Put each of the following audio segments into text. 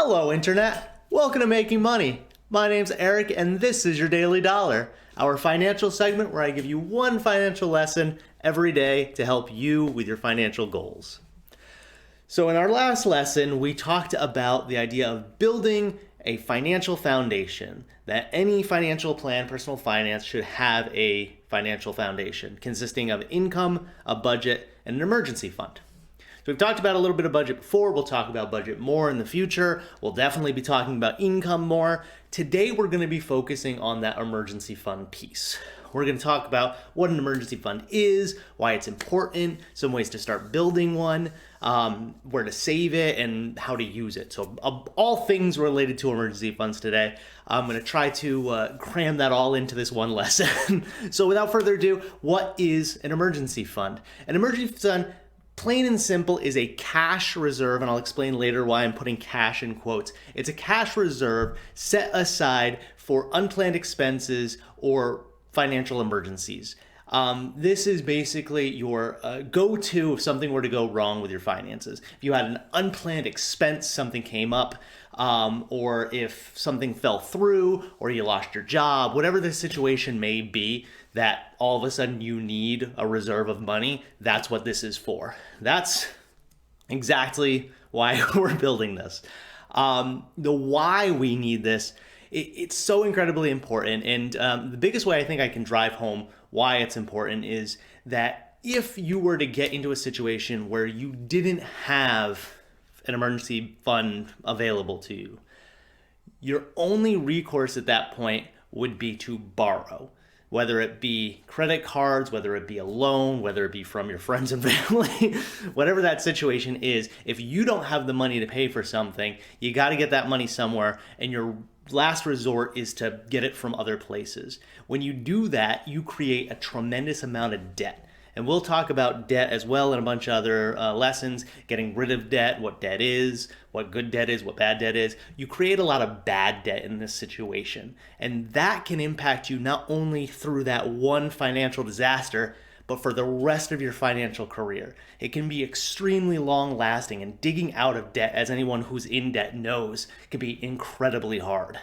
Hello, Internet. Welcome to Making Money. My name's Eric, and this is your Daily Dollar, our financial segment where I give you one financial lesson every day to help you with your financial goals. So in our last lesson, we talked about the idea of building a financial foundation, that any financial plan, personal finance, should have a financial foundation consisting of income, a budget, and an emergency fund. So we've talked about a little bit of budget before. We'll talk about budget more in the future. We'll definitely be talking about income more. Today, we're going to be focusing on that emergency fund piece. We're going to talk about what an emergency fund is, why it's important, some ways to start building one, where to save it, and how to use it. So all things related to emergency funds today. I'm going to try to cram that all into this one lesson. So without further ado, what is an emergency fund? An emergency fund, plain and simple, is a cash reserve, and I'll explain later why I'm putting cash in quotes. It's a cash reserve set aside for unplanned expenses or financial emergencies. This is basically your go-to if something were to go wrong with your finances. If you had an unplanned expense, something came up, or if something fell through, or you lost your job, whatever the situation may be, that all of a sudden you need a reserve of money, that's what this is for. That's exactly why we're building this. The why we need this, it's so incredibly important. And the biggest way I think I can drive home why it's important is that if you were to get into a situation where you didn't have an emergency fund available to you, your only recourse at that point would be to borrow. Whether it be credit cards, whether it be a loan, whether it be from your friends and family, whatever that situation is, if you don't have the money to pay for something, you got to get that money somewhere, and your last resort is to get it from other places. When you do that, you create a tremendous amount of debt. And we'll talk about debt as well in a bunch of other lessons, getting rid of debt, what debt is, what good debt is, what bad debt is. You create a lot of bad debt in this situation. And that can impact you not only through that one financial disaster, but for the rest of your financial career. It can be extremely long lasting, and digging out of debt, as anyone who's in debt knows, can be incredibly hard.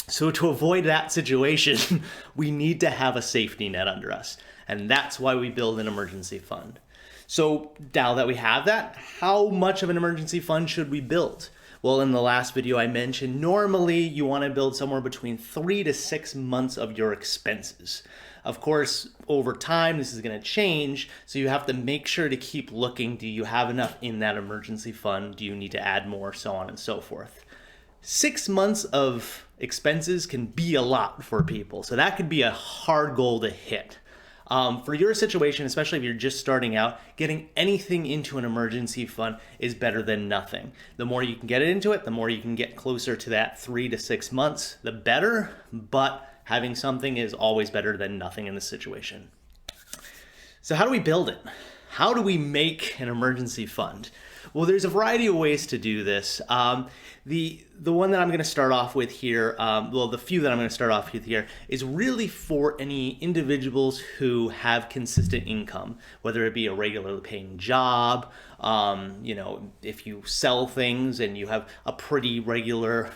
So to avoid that situation, we need to have a safety net under us. And that's why we build an emergency fund. So now that we have that, how much of an emergency fund should we build? Well, in the last video I mentioned, normally you want to build somewhere between 3 to 6 months of your expenses. Of course, over time, this is going to change, so you have to make sure to keep looking. Do you have enough in that emergency fund? Do you need to add more? So on and so forth. 6 months of expenses can be a lot for people, so that could be a hard goal to hit. For your situation, especially if you're just starting out, getting anything into an emergency fund is better than nothing. The more you can get it into it, the more you can get closer to that 3 to 6 months, the better, but having something is always better than nothing in this situation. So how do we build it? How do we make an emergency fund? Well, there's a variety of ways to do this. The one that I'm going to start off with here, the few that I'm going to start off with here, is really for any individuals who have consistent income, whether it be a regularly paying job, if you sell things and you have a pretty regular,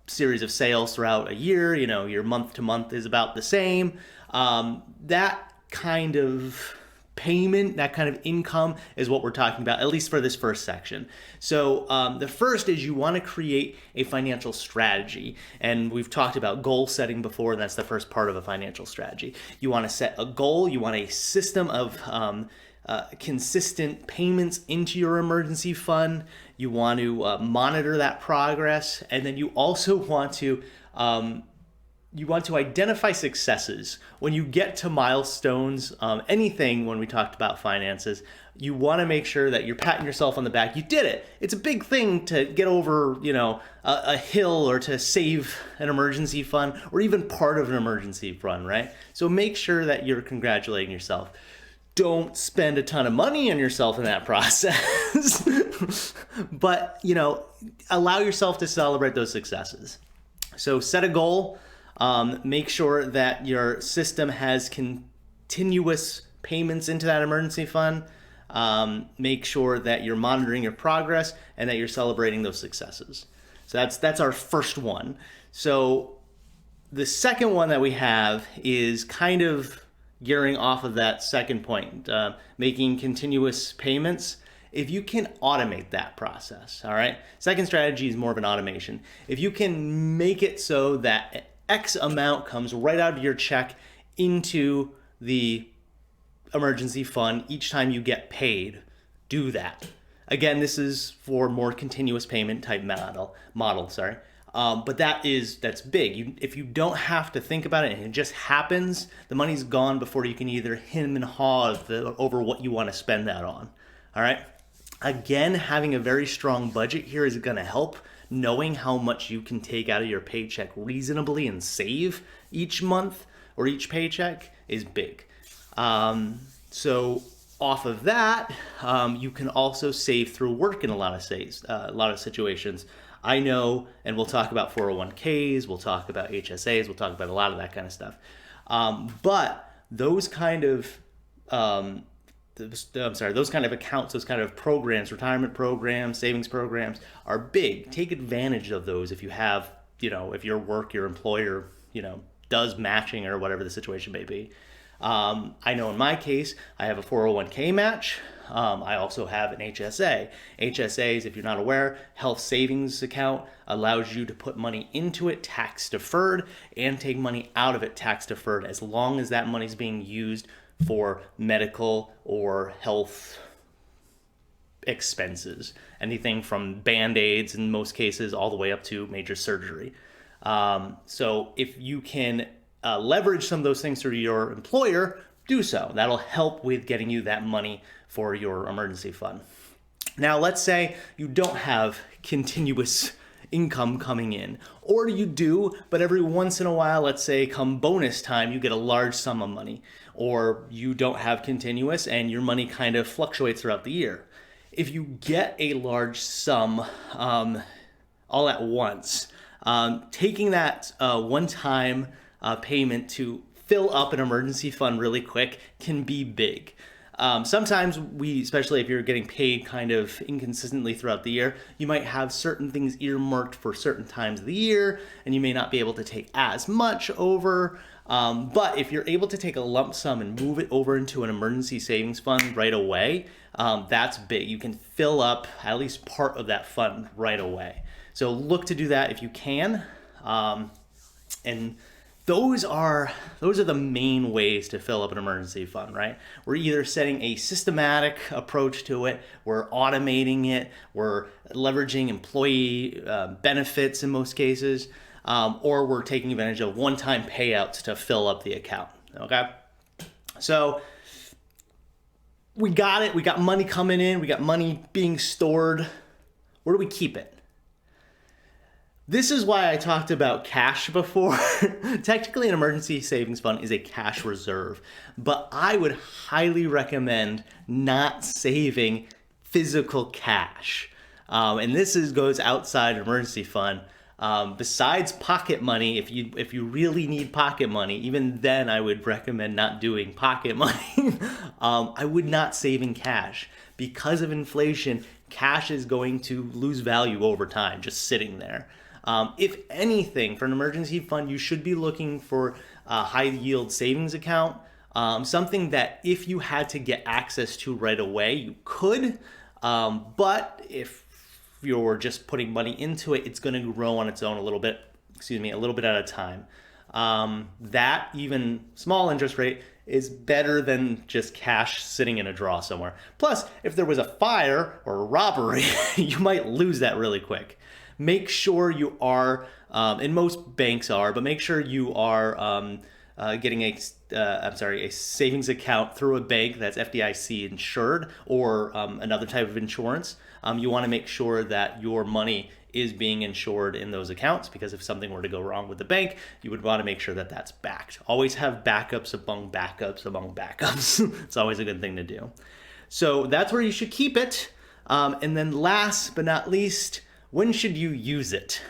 series of sales throughout a year, your month to month is about the same. That kind of payment, that kind of income is what we're talking about, at least for this first section. So the first is you want to create a financial strategy. And we've talked about goal setting before, and that's the first part of a financial strategy. You want to set a goal. You want a system of consistent payments into your emergency fund. You want to monitor that progress. And then you also want to identify successes. When you get to milestones, anything when we talked about finances, you want to make sure that you're patting yourself on the back. You did it. It's a big thing to get over, a hill, or to save an emergency fund, or even part of an emergency fund, right? So make sure that you're congratulating yourself. Don't spend a ton of money on yourself in that process, but, allow yourself to celebrate those successes. So set a goal. Make sure that your system has continuous payments into that emergency fund. Make sure that you're monitoring your progress and that you're celebrating those successes. So that's our first one. So the second one that we have is kind of gearing off of that second point, making continuous payments. If you can automate that process, all right? Second strategy is more of an automation. If you can make it so that X amount comes right out of your check into the emergency fund each time you get paid, do that. Again, this is for more continuous payment type model. But that's big. If you don't have to think about it and it just happens, the money's gone before you can either hem and haw over what you want to spend that on. All right. Again, having a very strong budget here is going to help. Knowing how much you can take out of your paycheck reasonably and save each month or each paycheck is big. So off of that, you can also save through work in a lot of situations. I know, and we'll talk about 401ks, we'll talk about HSAs, we'll talk about a lot of that kind of stuff. But those kind of those kind of accounts, those kind of programs, retirement programs, savings programs are big. Take advantage of those if you have, if your employer, does matching or whatever the situation may be. I know in my case, I have a 401k match. I also have an HSA. HSAs, if you're not aware, health savings account allows you to put money into it tax deferred and take money out of it tax deferred as long as that money's being used for medical or health expenses. Anything from Band-Aids in most cases all the way up to major surgery. So if you can leverage some of those things through your employer, do so. That'll help with getting you that money for your emergency fund. Now, let's say you don't have continuous income coming in, or you do, but every once in a while, let's say come bonus time, you get a large sum of money, or you don't have continuous and your money kind of fluctuates throughout the year. If you get a large sum all at once, taking that one-time payment to fill up an emergency fund really quick can be big. Sometimes especially if you're getting paid kind of inconsistently throughout the year, you might have certain things earmarked for certain times of the year, and you may not be able to take as much over. But if you're able to take a lump sum and move it over into an emergency savings fund right away, that's big. You can fill up at least part of that fund right away. So look to do that if you can. And those are the main ways to fill up an emergency fund, right? We're either setting a systematic approach to it, we're automating it, we're leveraging employee benefits in most cases, or we're taking advantage of one-time payouts to fill up the account, okay? So we got it, we got money coming in, we got money being stored. Where do we keep it? This is why I talked about cash before. Technically, an emergency savings fund is a cash reserve, but I would highly recommend not saving physical cash. And this goes outside an emergency fund. Besides pocket money, if you really need pocket money, even then I would recommend not doing pocket money. I would not save in cash. Because of inflation, cash is going to lose value over time, just sitting there. If anything, for an emergency fund, you should be looking for a high yield savings account, something that if you had to get access to right away, you could. But if you're just putting money into it, it's going to grow on its own a little bit at a time. That even small interest rate is better than just cash sitting in a drawer somewhere. Plus, if there was a fire or a robbery, you might lose that really quick. Make sure you are, and most banks are, but make sure you are getting a savings account through a bank that's FDIC insured or another type of insurance. You want to make sure that your money is being insured in those accounts, because if something were to go wrong with the bank, you would want to make sure that that's backed. Always have backups among backups among backups. It's always a good thing to do. So that's where you should keep it. And then last but not least, when should you use it?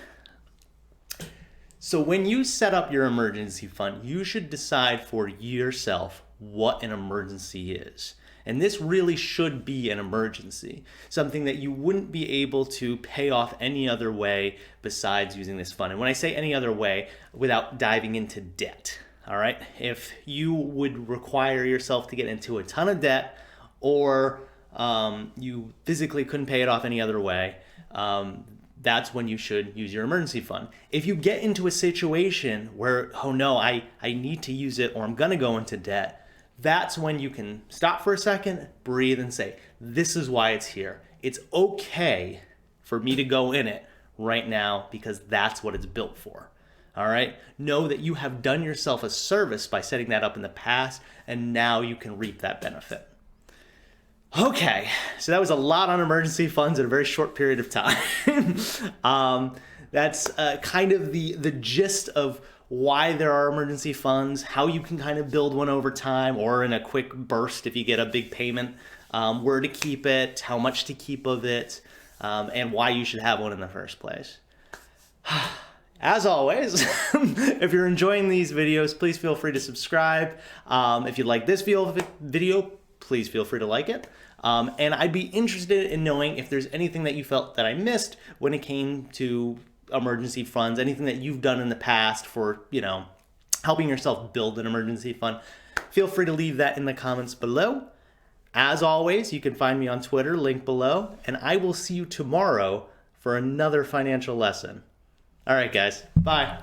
So when you set up your emergency fund, you should decide for yourself what an emergency is. And this really should be an emergency, something that you wouldn't be able to pay off any other way besides using this fund. And when I say any other way, without diving into debt, all right? If you would require yourself to get into a ton of debt, or you physically couldn't pay it off any other way, that's when you should use your emergency fund. If you get into a situation where, oh no, I need to use it or I'm gonna go into debt, that's when you can stop for a second, breathe, and say, this is why it's here. It's okay for me to go in it right now because that's what it's built for. All right? Know that you have done yourself a service by setting that up in the past, and now you can reap that benefit. Okay, so that was a lot on emergency funds in a very short period of time. That's kind of the gist of why there are emergency funds, how you can kind of build one over time or in a quick burst if you get a big payment, where to keep it, how much to keep of it, and why you should have one in the first place. As always, if you're enjoying these videos, please feel free to subscribe. If you like this video, please feel free to like it. And I'd be interested in knowing if there's anything that you felt that I missed when it came to emergency funds, anything that you've done in the past for, helping yourself build an emergency fund. Feel free to leave that in the comments below. As always, you can find me on Twitter, link below, and I will see you tomorrow for another financial lesson. All right, guys, bye.